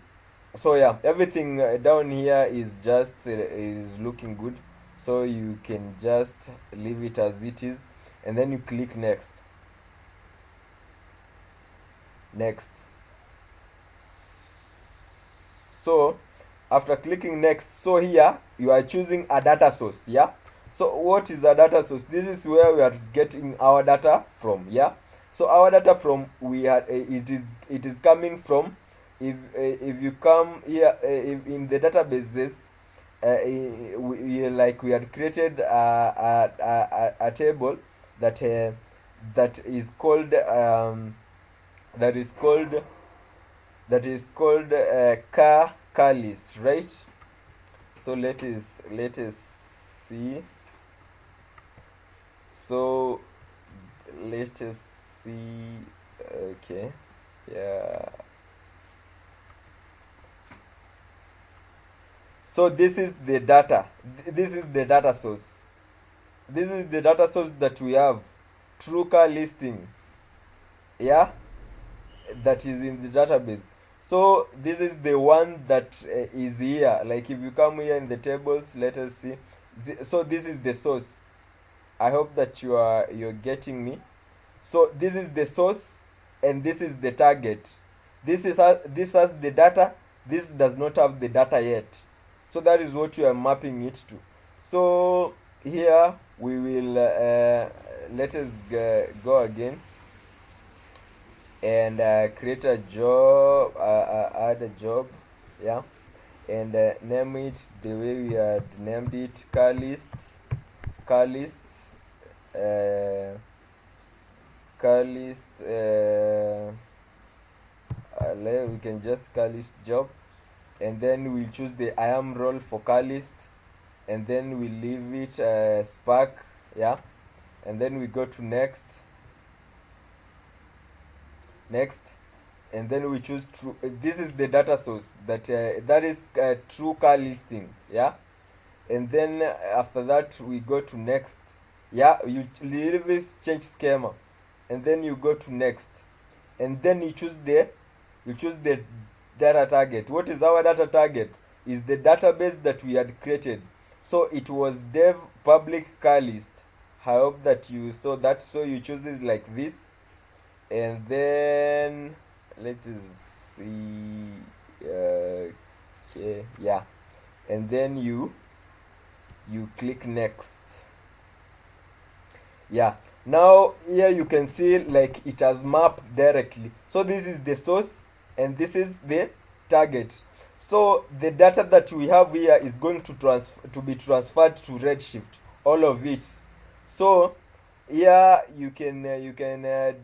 yeah, everything down here is just is looking good. So you can just leave it as it is, and then you click next. Next. So after clicking next, so here you are choosing a data source. Yeah, so what is a data source? This is where we are getting our data from. Yeah, so our data from, we are it is coming from, if you come here, if in the databases, we had created a table that that is called that is called car list, right? So let us see. So let us see. Okay, yeah. So this is the data. This is the data source. This is the data source that we have. True car listing. Yeah, that is in the database. So this is the one that is here. Like if you come here in the tables, let us see. So this is the source. I hope that you're getting me. So this is the source, and this is the target. This has the data. This does not have the data yet. So that is what you are mapping it to. So here we will let us go again and create a job, add a job. Yeah, and name it the way we had named it, car lists, uh, car list. We can just car list job, and then we choose the I am role for car list, and then we leave it Spark. Yeah, and then we go to next, next, and then we choose true. This is the data source that is true car listing. Yeah, and then after that we go to next. Yeah, you leave it change schema, and then you go to next, and then you choose the data target. What is our data target? Is the database that we had created. So it was dev public car list. I hope that you saw that. So you choose it like this, and then let us see. Okay, yeah, and then you click next. Yeah, now here you can see like it has mapped directly. So this is the source, and this is the target. So the data that we have here is going to be transferred to Redshift, all of it. So here you can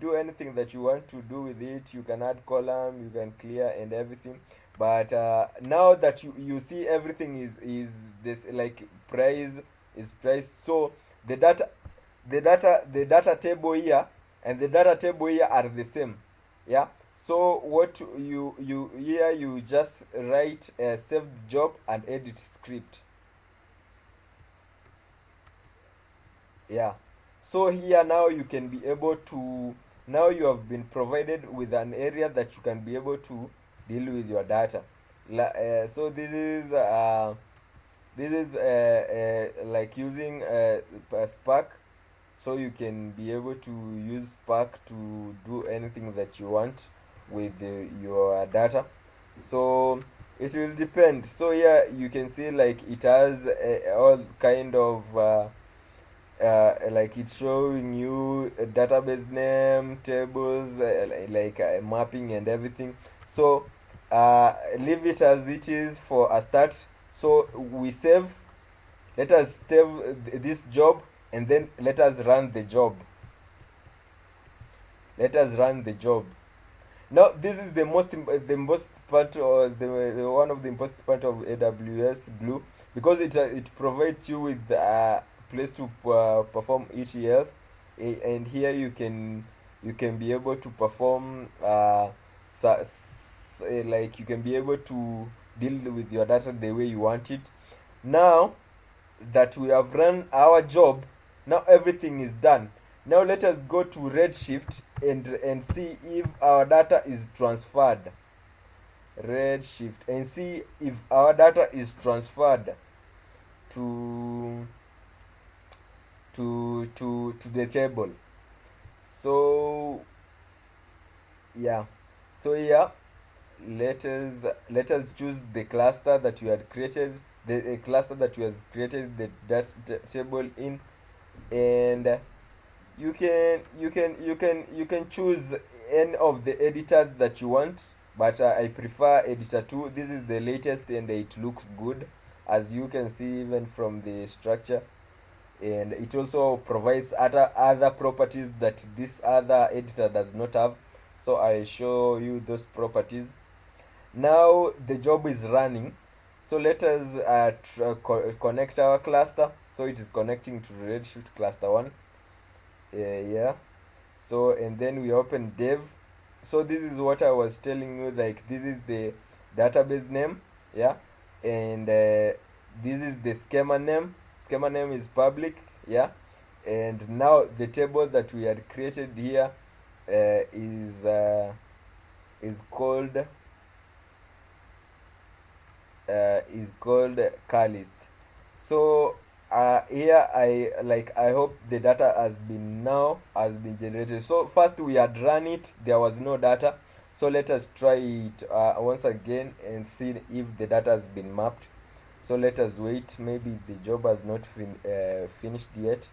do anything that you want to do with it. You can add column, you can clear and everything. But now that you see everything is this, like price is price. So the data the data table here and the data table here are the same. Yeah, so what you here, you just write save job and edit script. Yeah, so here now you can be able to, now you have been provided with an area that you can be able to deal with your data. So this is like using Spark. So you can be able to use Spark to do anything that you want with your data. So it will depend. So yeah, you can see like it has all kind of like it's showing you a database name, tables, mapping and everything. So leave it as it is for a start. So we save. Let us save this job, and then let us run the job. Let us run the job. Now this is the most part, or the one of the important part of AWS Glue, because it provides you with a place to perform ETLs, and here you can be able to perform like you can be able to deal with your data the way you want it. Now that we have run our job, now everything is done. Now let us go to Redshift and see if our data is transferred. Redshift and see if our data is transferred to to the table. So yeah, so yeah, let us choose the cluster that we had created, the cluster that we have created the that table in, and you can choose any of the editors that you want, but I prefer editor 2. This is the latest and it looks good, as you can see even from the structure, and it also provides other properties that this other editor does not have. So I show you those properties. Now the job is running, so let us connect our cluster. So it is connecting to Redshift cluster 1. Yeah, so and then we open dev. So this is what I was telling you, like this is the database name. Yeah, and this is the schema name is public. Yeah, and now the table that we had created here is called car list. So here I hope the data has been generated. So first we had run it, there was no data. So let us try it once again and see if the data has been mapped. So let us wait, maybe the job has not finished yet.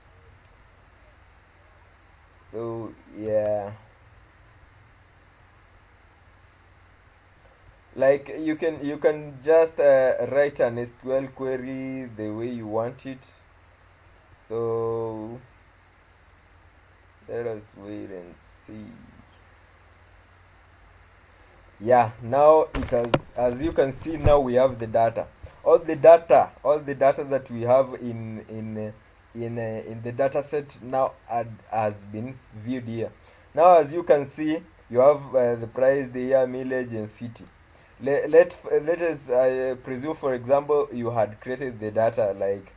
So yeah, like you can just write an SQL query the way you want it. So let us wait and see. Yeah, now it has, as you can see, now we have the data. All the data that we have in the data set now has been viewed here. Now as you can see, you have the price, the year, mileage, and city. Let us presume, for example, you had created the data, like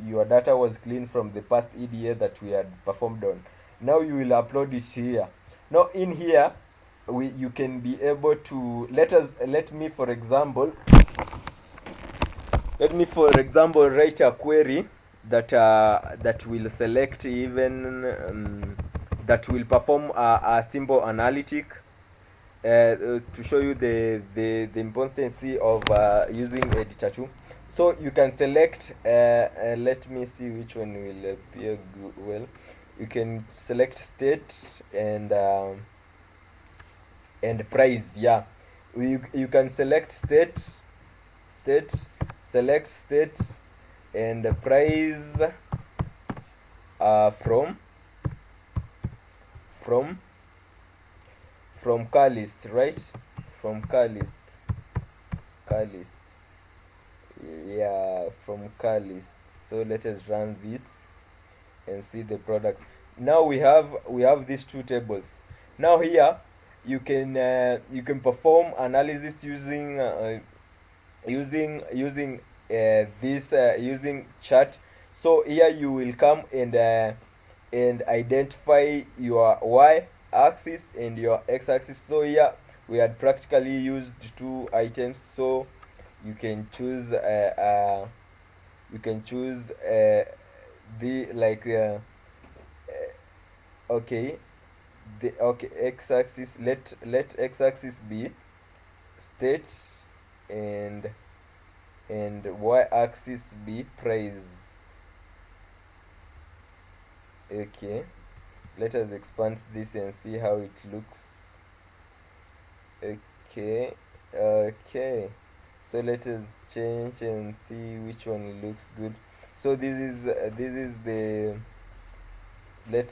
your data was clean from the past EDA that we had performed on. Now you will upload it here. Now in here, we you can be able to, let me for example write a query that will select even that will perform a simple analytic, to show you the importance of using editor 2. So you can select, let me see which one will appear well. You can select state and price. Yeah, you can select state select state and price from from car list, right? From car list. Yeah, from car list. So let us run this and see the product. Now we have these two tables. Now here you can perform analysis using chart. So here you will come and identify your y axis and your x axis. So here we had practically used two items. So you can choose the like okay, the okay x axis, let x axis be state, and y axis be price. Okay, let us expand this and see how it looks. Okay, okay, so let us change and see which one looks good. So this is the, let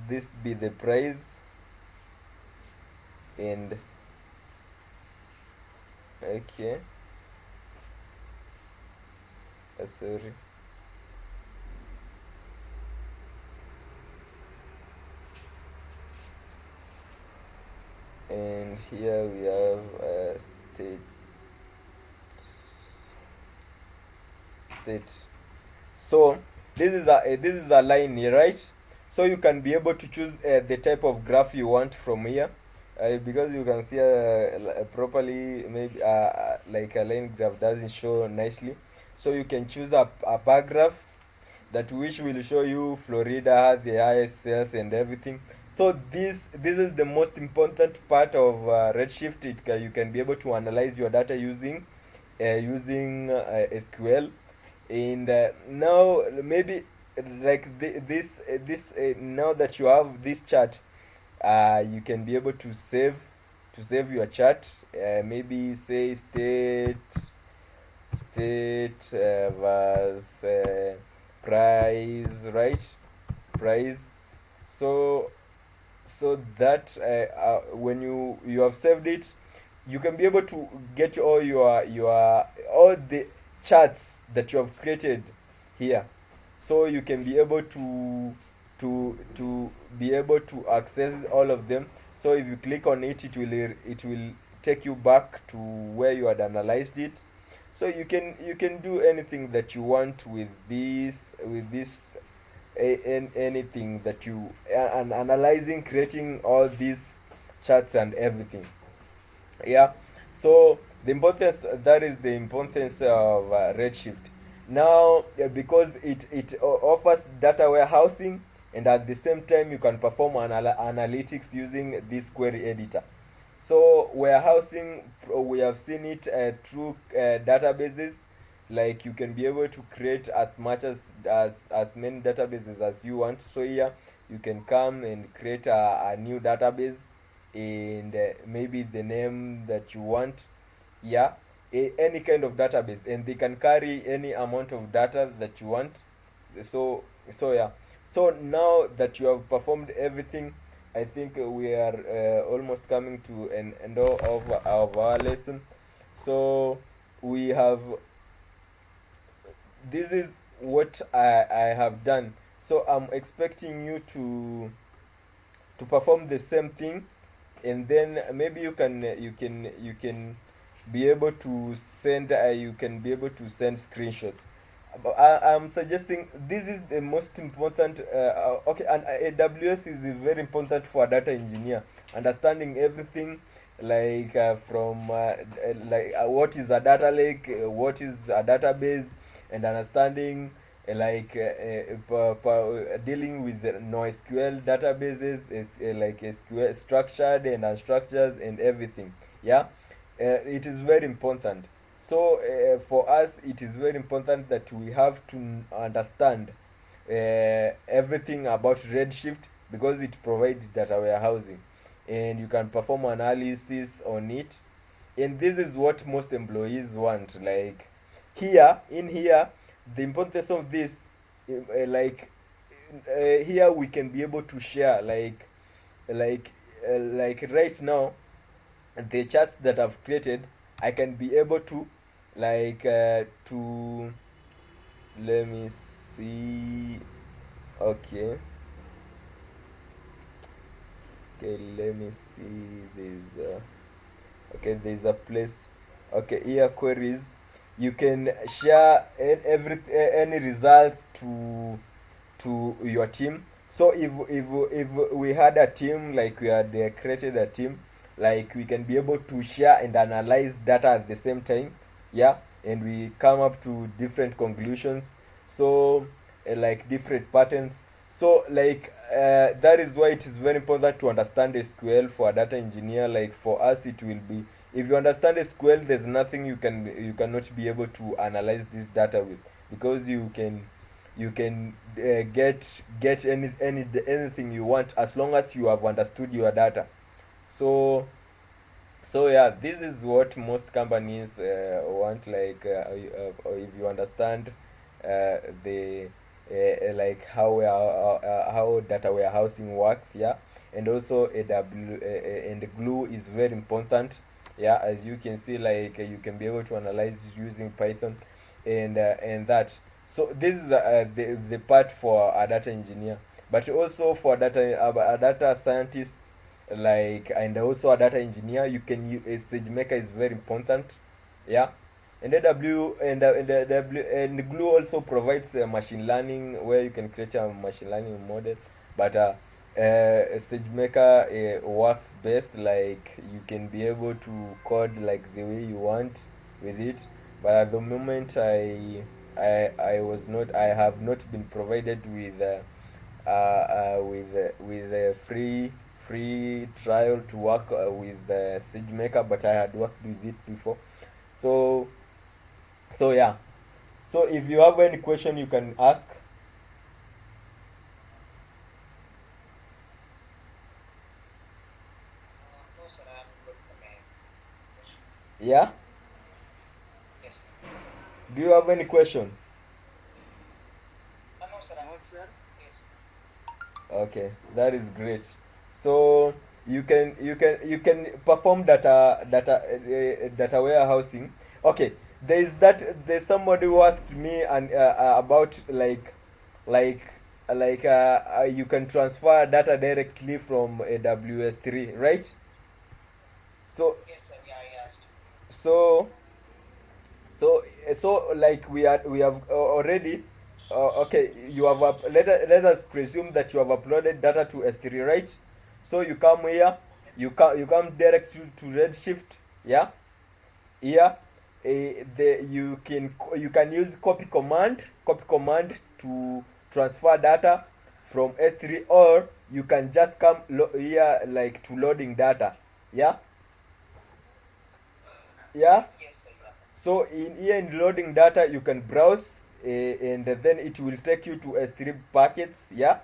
this be the price, and okay, sorry, and here we have state. state. So this is a line here, right? So you can be able to choose the type of graph you want from here, because you can see properly, maybe like a line graph doesn't show nicely. So you can choose a bar graph that which will show you Florida, the highest sales and everything. So this is the most important part of Redshift. You can be able to analyze your data using SQL. And now maybe like this now that you have this chart, you can be able to save your chart. Maybe say state versus price, right? Price. So that when you have saved it, you can be able to get all the charts that you have created here. So you can be able to be able to access all of them. So if you click on it, it will take you back to where you had analyzed it. So you can do anything that you want with this anything that you and analyzing, creating all these charts and everything. Yeah. So the importance, that is the importance of Redshift. Now, because it offers data warehousing, and at the same time you can perform analytics using this query editor. So warehousing, we have seen it through databases. Like you can be able to create as much as many databases as you want. So here you can come and create a new database, and maybe the name that you want. Yeah, any kind of database, and they can carry any amount of data that you want. So yeah. So now that you have performed everything, I think we are almost coming to an end of our lesson. So we have, this is what I have done. So I'm expecting you to perform the same thing, and then maybe you can be able to send you can be able to send screenshots. But I'm suggesting this is the most important. Okay, and AWS is very important for a data engineer, understanding everything, like from like what is a data lake, what is a database, and understanding dealing with the NoSQL databases is like SQL structured and unstructured and everything. Yeah, it is very important. So for us, it is very important that we have to understand everything about Redshift, because it provides data warehousing, and you can perform analysis on it. And this is what most employees want. Like here, the importance of this, like here we can be able to share, like like right now, the charts that I've created, I can be able to to let me see. Okay, okay, let me see. There's a place. Okay, here queries. You can share any results to your team. So if we had a team, like we had created a team, like we can be able to share and analyze data at the same time. Yeah, and we come up to different conclusions. So like different patterns. So like that is why it is very important to understand SQL for a data engineer. Like for us, it will be, if you understand SQL, there's nothing you cannot be able to analyze this data with, because you can get anything you want, as long as you have understood your data. So yeah, this is what most companies want. Like if you understand the like how data warehousing works. Yeah, and also and Glue is very important. Yeah, as you can see, like you can be able to analyze using Python, and that. So this is the part for a data engineer, but also for a data scientist, like, and also a data engineer. You can use SageMaker is very important. Yeah, And and Glue also provides machine learning where you can create a machine learning model. But SageMaker works best. Like you can be able to code like the way you want with it. But at the moment, I have not been provided with a free trial to work with SageMaker, but I had worked with it before. So yeah. So if you have any question, you can ask. No, sir, I'm good for my question. Yeah. Yes, sir. Do you have any question? No, sir, I'm good. Yes. Okay, that is great. So you can perform data warehousing. Okay, there's somebody who asked me and about like you can transfer data directly from AWS 3, right? So Yes, sir. Yeah, I asked. so so like we have already okay, let us presume that you have uploaded data to S3, right? So you come here, you come direct to Redshift. Yeah. Here, you can use copy command to transfer data from S3, or you can just come here like to loading data. Yeah. Yeah. Yes, sir. Yeah. So in here in loading data, you can browse and then it will take you to S3 packets. Yeah.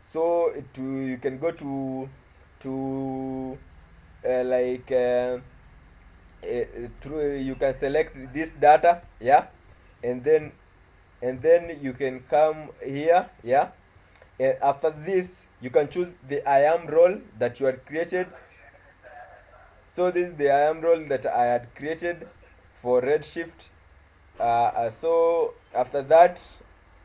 So you can go to like through you can select this data. Yeah. And then you can come here. Yeah. And after this, you can choose the I am role that you had created. So this is the I am role that I had created for Redshift. So after that,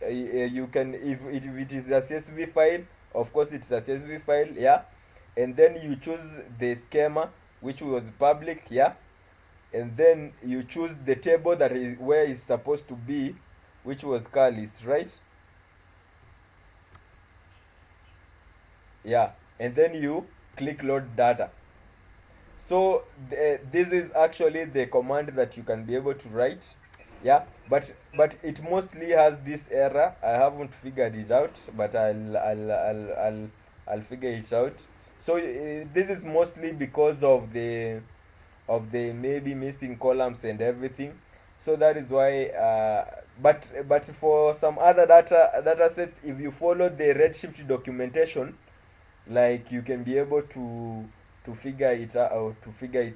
you can, if it is a CSV file, of course it's a CSV file. Yeah. And then you choose the schema which was public. Yeah. And then you choose the table that is where it's supposed to be, which was car list, right? Yeah. And then you click load data. So this is actually the command that you can be able to write. Yeah, but it mostly has this error. I haven't figured it out, but I'll figure it out. So this is mostly because of the maybe missing columns and everything. So that is why. But for some other data sets, if you follow the Redshift documentation, like you can be able to figure it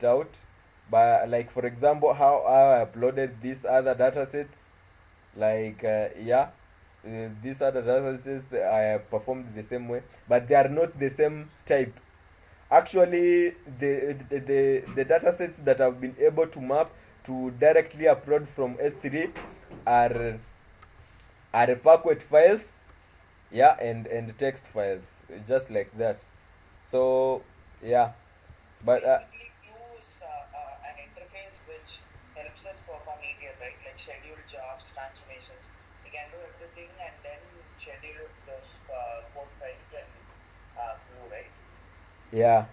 out. But like for example, how I uploaded these other data sets, like yeah, these other data sets I performed the same way, but they are not the same type. Actually, the data sets that I've been able to map to directly upload from S3 are are Packet files. Yeah. And text files, just like that. So yeah. So But basically, Glue is an interface which helps us perform ETL, right? Like schedule jobs, transformations. We can do everything and then schedule those code files in Glue, right? yeah.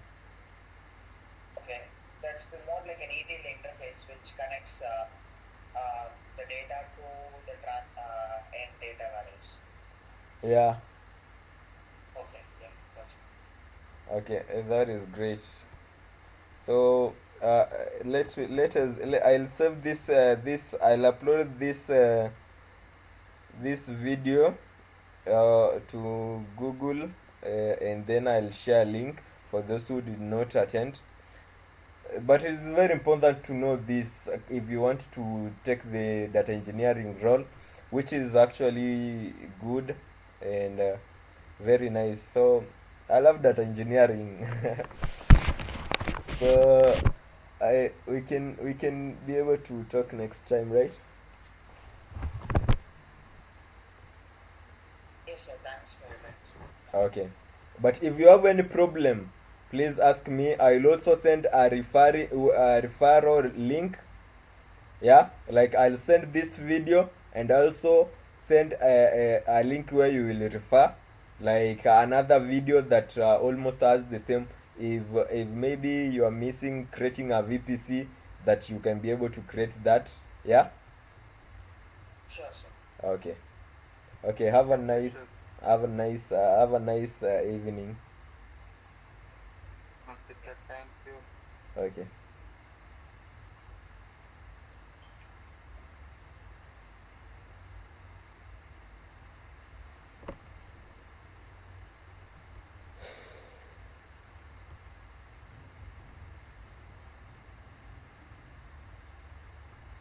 Okay. That's more like an ETL interface which connects the data to the end data values. Yeah. Okay. Yeah. Gotcha. Okay, that is great. So uh, I'll save I'll upload this video to Google, and then I'll share a link for those who did not attend. But it's very important to know this if you want to take the data engineering role, which is actually good and very nice. So I love data engineering. So we can be able to talk next time, right? Yes, sir. Thanks for your time, sir. Okay. But if you have any problem, please ask me. I'll also send a referral link Yeah, like I'll send this video and also send a link where you will refer like another video that almost has the same. If maybe you are missing creating a VPC, that you can be able to create that. Yeah. Sure, sir. Okay. Okay, have a Yeah, nice, sure. evening. Okay, sir. Thank you. Okay.